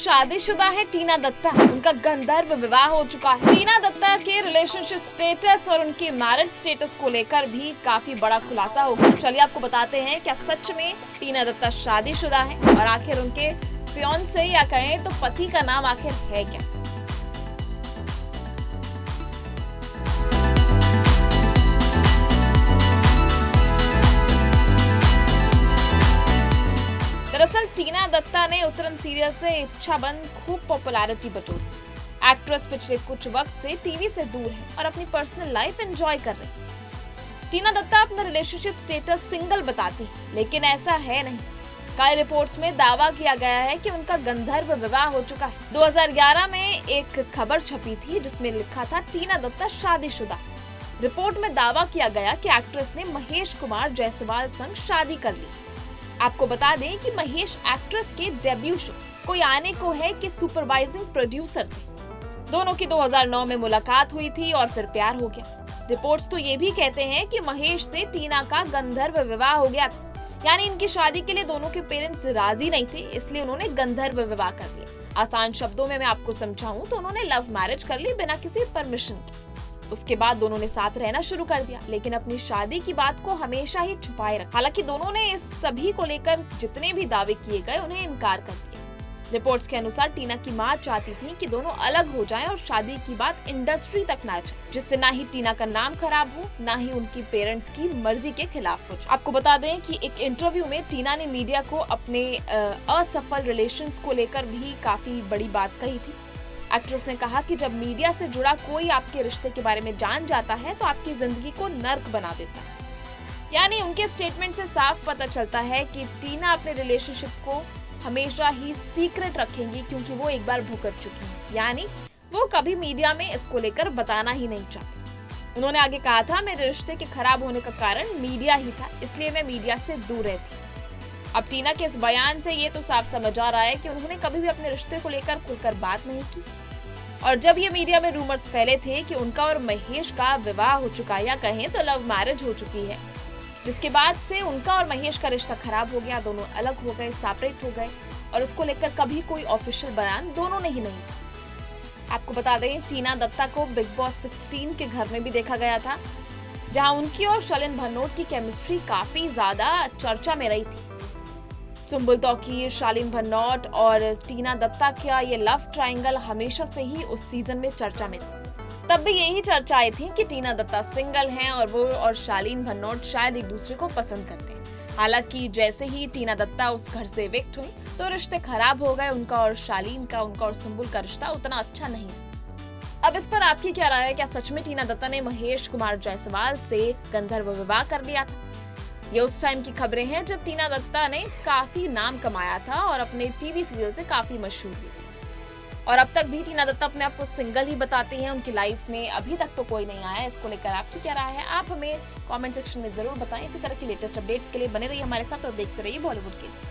शादीशुदा है टीना दत्ता, उनका गंधर्व विवाह हो चुका है। टीना दत्ता के रिलेशनशिप स्टेटस और उनके मैरिड स्टेटस को लेकर भी काफी बड़ा खुलासा हो गया। चलिए आपको बताते हैं क्या सच में टीना दत्ता शादीशुदा है और आखिर उनके फियांसे या कहें तो पति का नाम आखिर है क्या। दरअसल टीना दत्ता ने उतरन सीरियल से इच्छाबंद खूब पॉपुलैरिटी बटोरी। एक्ट्रेस पिछले कुछ वक्त से टीवी से दूर है और अपनी पर्सनल लाइफ एंजॉय कर रही है। टीना दत्ता अपना रिलेशनशिप स्टेटस सिंगल बताती है, लेकिन ऐसा है नहीं। कई रिपोर्ट्स में दावा किया गया है कि उनका गंधर्व विवाह हो चुका है। 2011 में एक खबर छपी थी जिसमें लिखा था टीना दत्ता शादीशुदा। रिपोर्ट में दावा किया गया कि एक्ट्रेस ने महेश कुमार जायसवाल संग शादी कर ली। आपको बता दें कि महेश एक्ट्रेस के डेब्यू शो कोई आने को है के सुपरवाइजिंग प्रोड्यूसर थे। दोनों की 2009 में मुलाकात हुई थी और फिर प्यार हो गया। रिपोर्ट्स तो ये भी कहते हैं कि महेश से टीना का गंधर्व विवाह हो गया, यानी इनकी शादी के लिए दोनों के पेरेंट्स राजी नहीं थे, इसलिए उन्होंने गंधर्व विवाह कर लिया। आसान शब्दों में मैं आपको समझाऊं तो उन्होंने लव मैरिज कर ली बिना किसी परमिशन के। उसके बाद दोनों ने साथ रहना शुरू कर दिया, लेकिन अपनी शादी की बात को हमेशा ही छुपाए रखा। हालांकि दोनों ने इस सभी को लेकर जितने भी दावे किए गए उन्हें इनकार कर दिया। रिपोर्ट्स के अनुसार टीना की मां चाहती थी कि दोनों अलग हो जाएं और शादी की बात इंडस्ट्री तक ना जाए, जिससे ना ही टीना का नाम खराब हो, ना ही उनकी पेरेंट्स की मर्जी के खिलाफ हो जाए। आपको बता दें कि एक इंटरव्यू में टीना ने मीडिया को अपने असफल रिलेशंस को लेकर भी काफी बड़ी बात कही थी। एक्ट्रेस ने कहा कि जब मीडिया से जुड़ा कोई आपके रिश्ते के बारे में जान जाता है तो आपकी जिंदगी को नर्क बना देता है। यानी उनके स्टेटमेंट से साफ पता चलता है कि टीना अपने रिलेशनशिप को हमेशा ही सीक्रेट रखेंगी, क्योंकि वो एक बार भुगत चुकी हैं। यानी वो कभी मीडिया में इसको लेकर बताना ही नहीं चाहती। उन्होंने आगे कहा था, मेरे रिश्ते के खराब होने का कारण मीडिया ही था, इसलिए मैं मीडिया से दूर रहती। अब टीना के इस बयान से ये तो साफ समझ आ रहा है कि उन्होंने कभी भी अपने रिश्ते को लेकर खुलकर बात नहीं की। और जब ये मीडिया में रूमर्स फैले थे कि उनका और महेश का विवाह हो चुका है, या कहें तो लव मैरिज हो चुकी है, जिसके बाद से उनका और महेश का रिश्ता खराब हो गया, दोनों अलग हो गए, सेपरेट हो गए, और इसको लेकर कभी कोई ऑफिशियल बयान दोनों ने ही नहीं। आपको बता दें, टीना दत्ता को बिग बॉस 16 के घर में भी देखा गया था, जहां उनकी और शालीन भनोट की केमिस्ट्री काफी ज्यादा चर्चा में रही थी। सुम्बुल तौकीर, शालीन भनोट और टीना दत्ता का ये लव ट्रायंगल हमेशा से ही उस सीजन में चर्चा में था। तब भी यही चर्चाएं थी कि टीना दत्ता सिंगल हैं और वो और शालीन भनोट शायद एक दूसरे को पसंद करते हैं। हालांकि जैसे ही टीना दत्ता उस घर से इविक्ट हुई तो रिश्ते खराब हो गए। उनका और शालीन का, उनका और सुम्बुल का रिश्ता उतना अच्छा नहीं। अब इस पर आपकी क्या राय है? क्या सच में टीना दत्ता ने महेश कुमार जायसवाल से गंधर्व विवाह कर लिया था? ये उस टाइम की खबरें हैं जब टीना दत्ता ने काफी नाम कमाया था और अपने टीवी सीरियल से काफी मशहूर हुई थी। और अब तक भी टीना दत्ता अपने आप को सिंगल ही बताती हैं। उनकी लाइफ में अभी तक तो कोई नहीं आया। इसको लेकर आपकी क्या राय है? आप हमें कमेंट सेक्शन में जरूर बताएं। इसी तरह की लेटेस्ट अपडेट्स के लिए बने रहिए हमारे साथ और देखते रहिए बॉलीवुड केसरी।